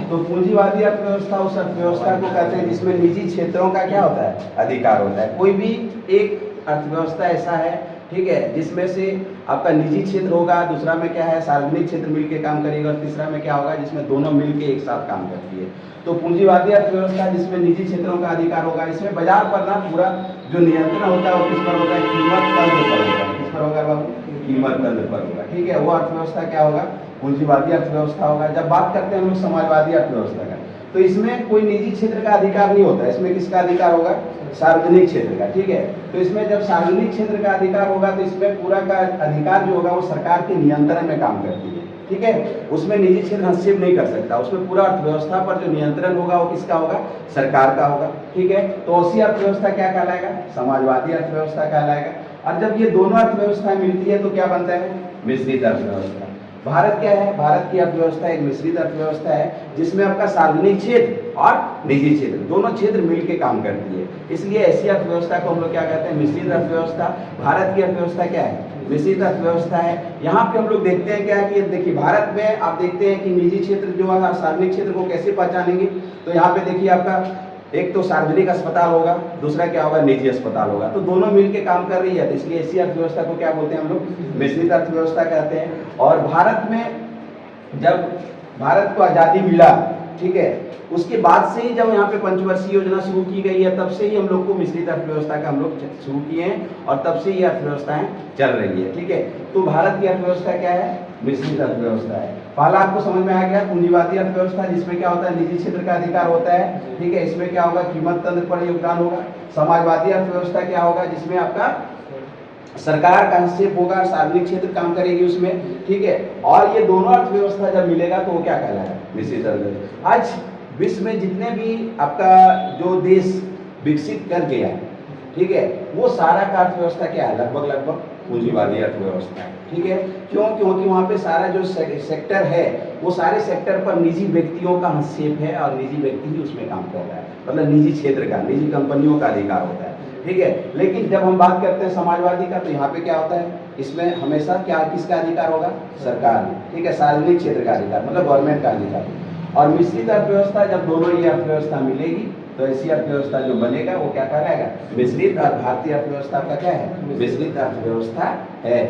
तो पूंजीवादी अर्थव्यवस्था उस अर्थव्यवस्था को कहते हैं जिसमें निजी क्षेत्रों का क्या होता है, अधिकार होता है। कोई भी एक अर्थव्यवस्था ऐसा है, ठीक है, जिसमें से आपका निजी क्षेत्र होगा, दूसरा में क्या है सार्वजनिक क्षेत्र मिलके काम करेगा, और तीसरा में क्या होगा जिसमें दोनों मिलके एक साथ काम करती है। तो पूंजीवादी अर्थव्यवस्था जिसमें निजी क्षेत्रों का अधिकार होगा, इसमें बाजार पर ना पूरा जो नियंत्रण होता है वो किस पर होता है, कीमत तंत्र पर होता है। किस पर होगा बाबू, कीमत तंत्र पर होगा, ठीक है। वो अर्थव्यवस्था क्या होगा, पूंजीवादी अर्थव्यवस्था होगा। जब बात करते हैं हम लोग समाजवादी अर्थव्यवस्था का, तो इसमें कोई निजी क्षेत्र का अधिकार नहीं होता, इसमें किसका अधिकार होगा, सार्वजनिक क्षेत्र का, ठीक है। तो इसमें जब सार्वजनिक क्षेत्र का अधिकार होगा तो इसमें पूरा का अधिकार जो होगा वो सरकार के नियंत्रण में काम करती है, ठीक है। उसमें निजी क्षेत्र हस्तक्षेप नहीं कर सकता, उसमें पूरा अर्थव्यवस्था पर जो नियंत्रण होगा वो किसका होगा, सरकार का होगा, ठीक है। तो ऐसी अर्थव्यवस्था क्या कहलाएगा, समाजवादी अर्थव्यवस्था कहलाएगा। और जब ये दोनों अर्थव्यवस्थाएं मिलती है तो क्या बनता है, मिश्रित अर्थव्यवस्था। भारत क्या है, भारत की अर्थव्यवस्था एक मिश्रित अर्थव्यवस्था है जिसमें आपका सार्वजनिक क्षेत्र और निजी क्षेत्र दोनों क्षेत्र मिलकर काम करती है। इसलिए ऐसी अर्थव्यवस्था को हम लोग क्या कहते हैं, मिश्रित अर्थव्यवस्था। भारत की अर्थव्यवस्था क्या है, मिश्रित अर्थव्यवस्था है। यहाँ पे हम लोग देखते हैं क्या कि देखिए भारत में आप देखते हैं कि निजी क्षेत्र जो है सार्वजनिक क्षेत्र को कैसे पहचानेंगे। तो यहाँ पे देखिए आपका एक तो सार्वजनिक अस्पताल होगा, दूसरा क्या होगा, निजी अस्पताल होगा, तो दोनों मिलकर काम कर रही है। तो इसलिए ऐसी अर्थव्यवस्था को क्या बोलते हैं हम लोग, मिश्रित अर्थव्यवस्था कहते हैं। और भारत में जब भारत को आज़ादी मिला, ठीक है, उसके बाद से ही जब यहाँ पे पंचवर्षीय योजना शुरू की गई है तब से ही हम लोग को मिश्रित अर्थव्यवस्था का हम लोग शुरू किए हैं और तब से ये अर्थव्यवस्थाएं चल रही है, ठीक है। तो भारत की अर्थव्यवस्था क्या है, मिश्रित अर्थव्यवस्था है। पहला आपको समझ में आ गया, पूंजीवादी अर्थव्यवस्था जिसमें क्या होता है, निजी क्षेत्र का अधिकार होता है, ठीक है। इसमें क्या होगा, कीमत तंत्र पर योगदान होगा। समाजवादी अर्थव्यवस्था क्या होगा, जिसमें आपका सरकार का हस्तक्षेप होगा, सार्वजनिक क्षेत्र काम करेगी उसमें, ठीक है। और ये दोनों अर्थव्यवस्था जब मिलेगा तो वो क्या कहलाएगा, मिश्रित अर्थव्यवस्था। आज विश्व में जितने भी आपका जो देश विकसित कर गया, ठीक है, वो सारा का अर्थव्यवस्था क्या है, लगभग पूंजीवादी अर्थव्यवस्था है, ठीक है। क्यों, क्योंकि वहाँ पे सारा जो सेक्टर है वो सारे सेक्टर पर निजी व्यक्तियों का हस्तक्षेप है और निजी व्यक्ति ही उसमें काम कर रहा है, मतलब निजी क्षेत्र का, निजी कंपनियों का अधिकार होता है, ठीक है। लेकिन जब हम बात करते हैं समाजवादी का, तो यहाँ पे क्या होता है, इसमें हमेशा क्या किसका अधिकार होगा, सरकार, ठीक है, सार्वजनिक क्षेत्र का अधिकार, मतलब गवर्नमेंट का अधिकार। और मिश्रित अर्थव्यवस्था जब दोनों ये अर्थव्यवस्था मिलेगी तो ऐसी अर्थव्यवस्था जो बनेगा वो क्या कहलाएगा, मिश्रित। और भारतीय अर्थव्यवस्था का क्या है, मिश्रित अर्थव्यवस्था है।